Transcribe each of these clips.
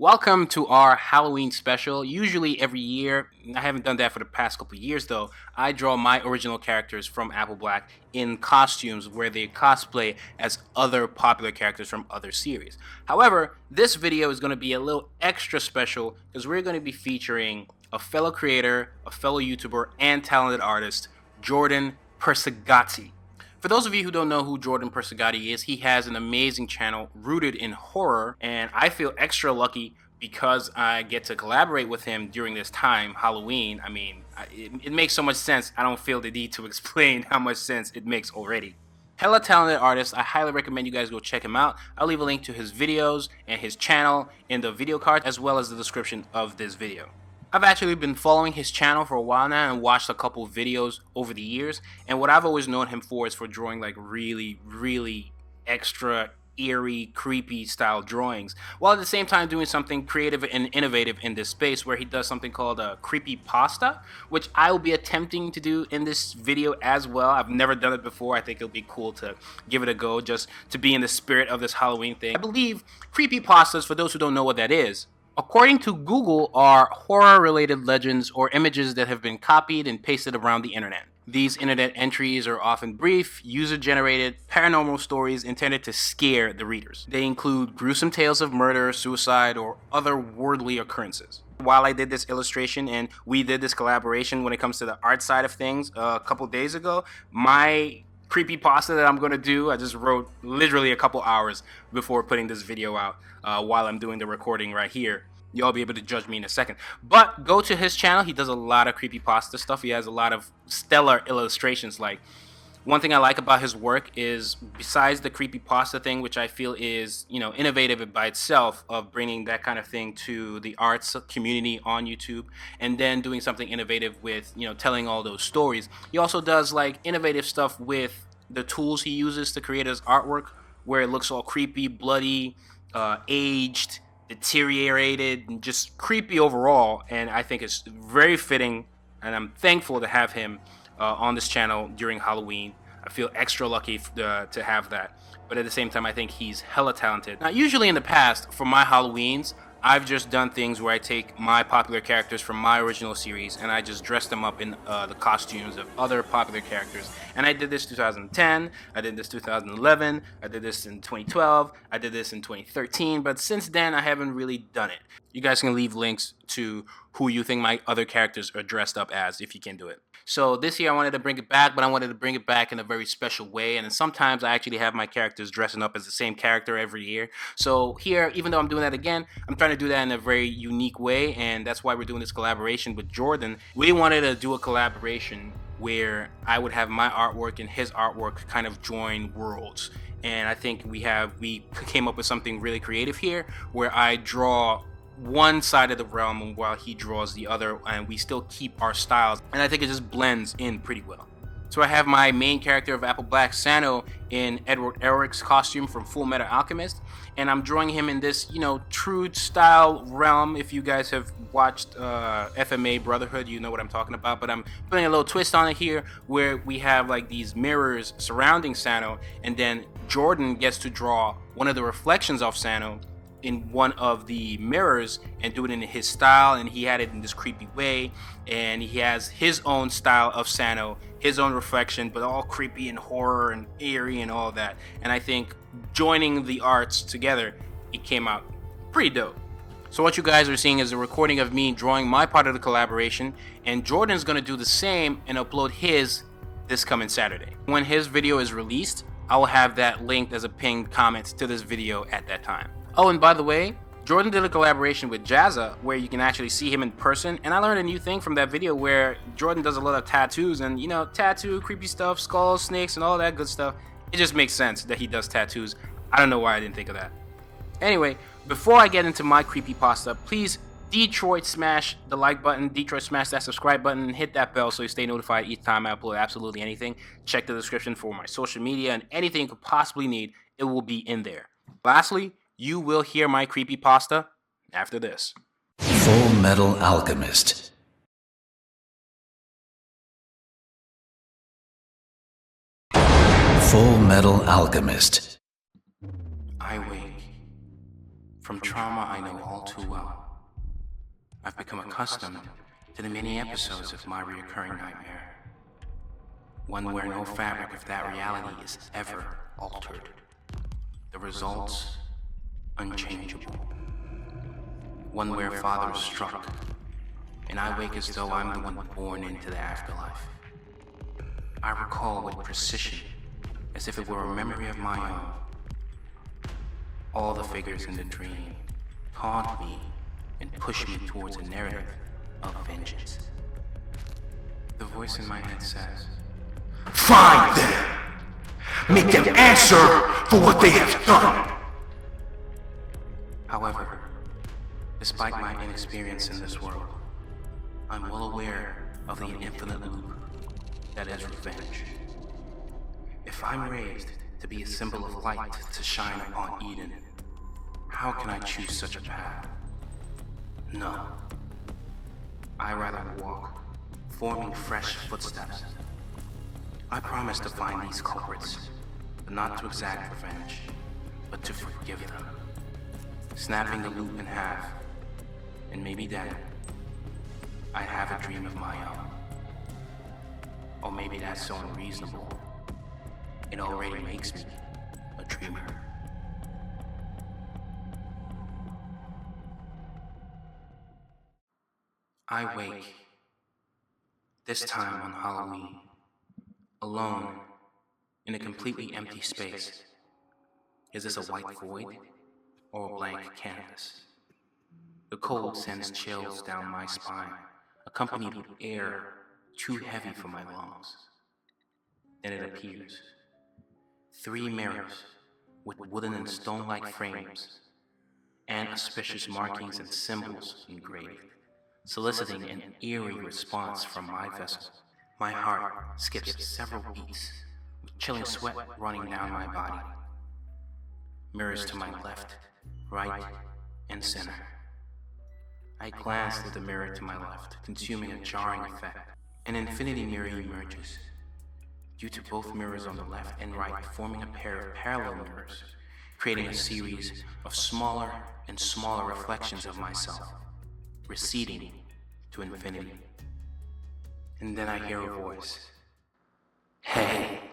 Welcome to our Halloween special. Usually every year, I haven't done that for the past couple of years though, I draw my original characters from Apple Black in costumes where they cosplay as other popular characters from other series. However, this video is going to be a little extra special because we're going to be featuring a fellow creator, a fellow YouTuber, and talented artist, Jordan Persegati. For those of you who don't know who Jordan Persegati is, he has an amazing channel rooted in horror, and I feel extra lucky because I get to collaborate with him during this time, Halloween. I mean, it makes so much sense, I don't feel the need to explain how much sense it makes already. Hella talented artist, I highly recommend you guys go check him out. I'll leave a link to his videos and his channel in the video card as well as the description of this video. I've actually been following his channel for a while now and watched a couple of videos over the years, and what I've always known him for is for drawing like really extra eerie, creepy style drawings, while at the same time doing something creative and innovative in this space where he does something called a creepypasta, which I will be attempting to do in this video as well. I've never done it before. I think it'll be cool to give it a go just to be in the spirit of this Halloween thing. I believe creepypastas, for those who don't know what that is, according to Google, are horror-related legends or images that have been copied and pasted around the internet. These internet entries are often brief, user-generated, paranormal stories intended to scare the readers. They include gruesome tales of murder, suicide, or otherworldly occurrences. While I did this illustration and we did this collaboration when it comes to the art side of things a couple days ago, my creepypasta that I'm going to do, I just wrote literally a couple hours before putting this video out while I'm doing the recording right here. Y'all be able to judge me in a second. But go to his channel. He does a lot of creepypasta stuff. He has a lot of stellar illustrations. Like, one thing I like about his work is, besides the creepypasta thing, which I feel is, innovative by itself, of bringing that kind of thing to the arts community on YouTube, and then doing something innovative with, telling all those stories. He also does like innovative stuff with the tools he uses to create his artwork, where it looks all creepy, bloody, aged, deteriorated, and just creepy overall. And I think it's very fitting, and I'm thankful to have him on this channel during Halloween. I feel extra lucky to have that, but at the same time I think he's hella talented. Now, usually in the past, for my Halloweens, I've just done things where I take my popular characters from my original series and I just dress them up in the costumes of other popular characters. And I did this 2010, I did this 2011, I did this in 2012, I did this in 2013, but since then I haven't really done it. You guys can leave links to who you think my other characters are dressed up as if you can do it. So this year I wanted to bring it back, but I wanted to bring it back in a very special way. And then sometimes I actually have my characters dressing up as the same character every year. So here, even though I'm doing that again, I'm trying to do that in a very unique way. And that's why we're doing this collaboration with Jordan. We wanted to do a collaboration where I would have my artwork and his artwork kind of join worlds. And I think we came up with something really creative here, where I draw one side of the realm while he draws the other, and we still keep our styles, and I think it just blends in pretty well. So I have my main character of Apple Black, Sano, in Elric's costume from Full Metal Alchemist, and I'm drawing him in this, true style realm. If you guys have watched FMA Brotherhood, you know what I'm talking about, but I'm putting a little twist on it here, where we have like these mirrors surrounding Sano, and then Jordan gets to draw one of the reflections of Sano in one of the mirrors and do it in his style, and he had it in this creepy way, and he has his own style of Sano, his own reflection, but all creepy and horror and eerie and all that. And I think joining the arts together, it came out pretty dope. So what you guys are seeing is a recording of me drawing my part of the collaboration, and Jordan's gonna do the same and upload his this coming Saturday. When his video is released, I will have that linked as a pinned comment to this video at that time. Oh, and by the way, Jordan did a collaboration with Jazza where you can actually see him in person, and I learned a new thing from that video where Jordan does a lot of tattoos, and tattoo, creepy stuff, skulls, snakes, and all that good stuff. It just makes sense that he does tattoos. I don't know why I didn't think of that. Anyway, before I get into my creepypasta, please Detroit smash the like button, Detroit smash that subscribe button, and hit that bell so you stay notified each time I upload absolutely anything. Check the description for my social media, and anything you could possibly need, it will be in there. Lastly, you will hear my creepypasta after this. Full Metal Alchemist. Full Metal Alchemist. I wake From trauma I know all too well, I've become accustomed to the many episodes of my reoccurring nightmare. One where no fabric of that reality is ever altered. The results, unchangeable. One where father is struck, and I wake as though I'm the one born into the afterlife. I recall with precision, as if it were a memory of my own. All the figures in the dream taunt me and push me towards a narrative of vengeance. The voice in my head says, "Find them! Make them answer for what they have done!" However, despite my inexperience in this world, I'm well aware of the infinite loop that is revenge. If I'm raised to be a symbol of light to shine upon Eden, how can I choose such a path? No. I rather walk, forming fresh footsteps. I promise to find these culprits, but not to exact revenge, but to forgive them. Snapping the loop in half, and maybe then, I have a dream of my own. Or maybe that's so unreasonable, it already makes me a dreamer. I wake, this time on Halloween, alone in a completely empty space. Is this a white void or a blank canvas? The cold sends chills down my spine, accompanied with air too heavy for my lungs. Then it appears. 3 mirrors with wooden and stone-like frames, and auspicious markings and symbols engraved, soliciting an eerie response from my vessel. My heart skips several beats, with chilling sweat running down my body. Mirrors to my left, right, and center. I glance through the mirror to my left, consuming a jarring effect. An infinity mirror emerges, due to both mirrors on the left and right forming a pair of parallel mirrors, creating a series of smaller and smaller reflections of myself, receding to infinity. And then I hear a voice. "Hey,"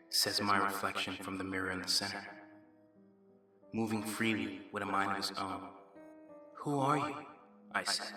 says my reflection from the mirror in the center, moving freely with a mind of his own. "Who are you?" I said.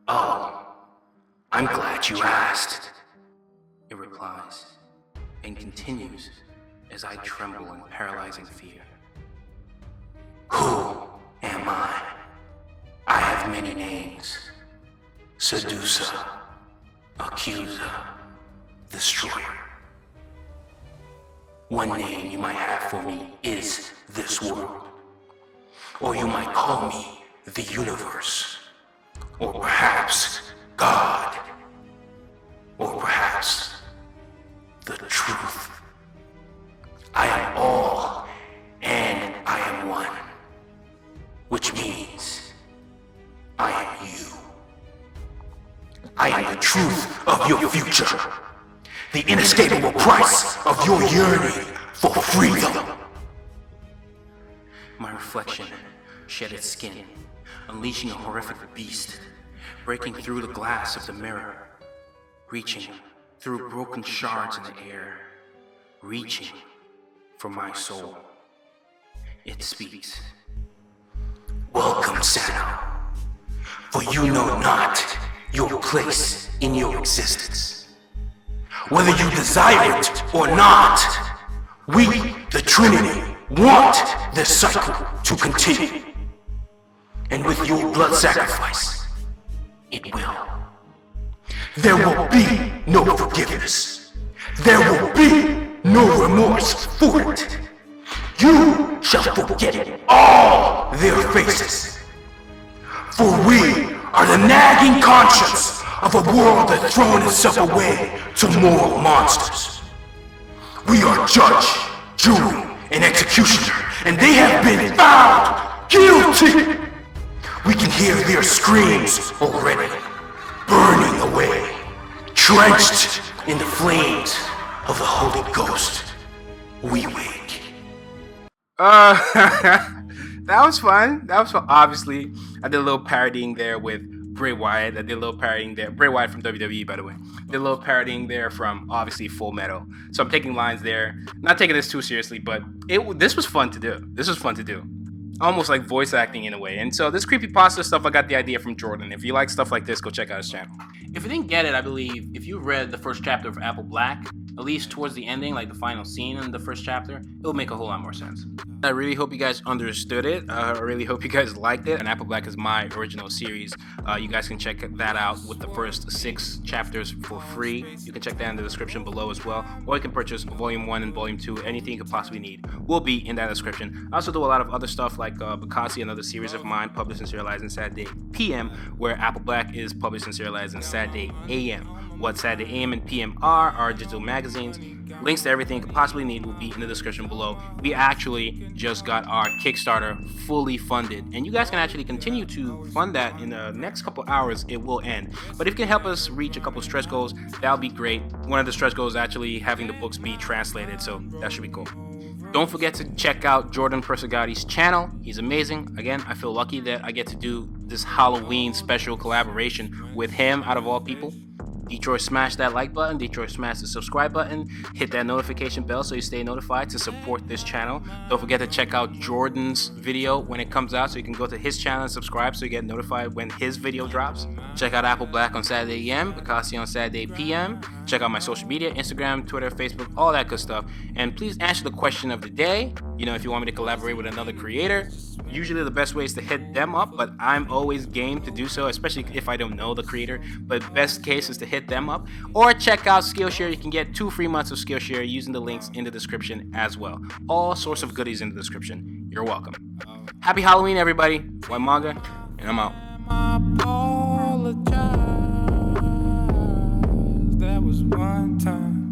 "Oh, I'm glad you asked," it replies, and continues as I tremble in paralyzing fear. "Who am I? I have many names. Seducer, Accuser, Destroyer. One name you might have for me is this world. Or you might call me the universe. Or perhaps God. Or perhaps the truth. I am all and I am one. Which means I am you. I am the truth of your future. The inescapable price of your yearning for freedom. My reflection shed its skin, unleashing a horrific beast, breaking through the glass of the mirror, reaching through broken shards in the air, reaching for my soul. It speaks. "Welcome, Sano, for you know not your place in your existence. Whether you desire it or not, we, the Trinity, want this cycle to continue. And with your blood sacrifice, it will. There will be no forgiveness. There will be no remorse for it. You shall forget all their faces. For we are the nagging conscience of a world that's thrown itself away to moral monsters. We are judge, jury, and executioner, and they have been found guilty. We can hear their screams already, burning away, drenched in the flames of the Holy Ghost. We wake. That was fun. That was fun. Obviously, I did a little parodying there with Bray Wyatt. I did a little parodying there. Bray Wyatt from WWE, by the way. Did a little parodying there from obviously Full Metal. So I'm taking lines there. Not taking this too seriously, but this was fun to do. This was fun to do. Almost like voice acting in a way. And so this creepypasta stuff, I got the idea from Jordan. If you like stuff like this, go check out his channel. If you didn't get it, I believe if you read the first chapter of Apple Black, at least towards the ending, like the final scene in the first chapter, it'll make a whole lot more sense. I really hope you guys understood it. I really hope you guys liked it. And Apple Black is my original series. You guys can check that out with the first 6 chapters for free. You can check that in the description below as well. Or you can purchase Volume 1 and Volume 2. Anything you could possibly need will be in that description. I also do a lot of other stuff like BACASSI, another series of mine, published and serialized in Saturday PM, where Apple Black is published and serialized in Saturday AM. What Saturday AM and PM are digital magazines. Links to everything you could possibly need will be in the description below. We actually just got our Kickstarter fully funded, and you guys can actually continue to fund that in the next couple hours. It will end, but if you can help us reach a couple stretch goals, that'll be great. One of the stretch goals is actually having the books be translated, so that should be cool. Don't forget to check out Jordan Persegati's channel. He's amazing. Again, I feel lucky that I get to do this Halloween special collaboration with him out of all people. Detroit, smash that like button. Detroit, smash the subscribe button. Hit that notification bell so you stay notified to support this channel. Don't forget to check out Jordan's video when it comes out, so you can go to his channel and subscribe so you get notified when his video drops. Check out Apple Black on Saturday AM, BACASSI on Saturday PM. Check out my social media, Instagram, Twitter, Facebook, all that good stuff. And please answer the question of the day. You know, if you want me to collaborate with another creator, usually the best way is to hit them up, but I'm always game to do so, especially if I don't know the creator. But best case is to hit them up, or check out Skillshare. You can get 2 free months of Skillshare using the links in the description as well. All sorts of goodies in the description. You're welcome. Happy Halloween, everybody. Whyt Manga, and I'm out.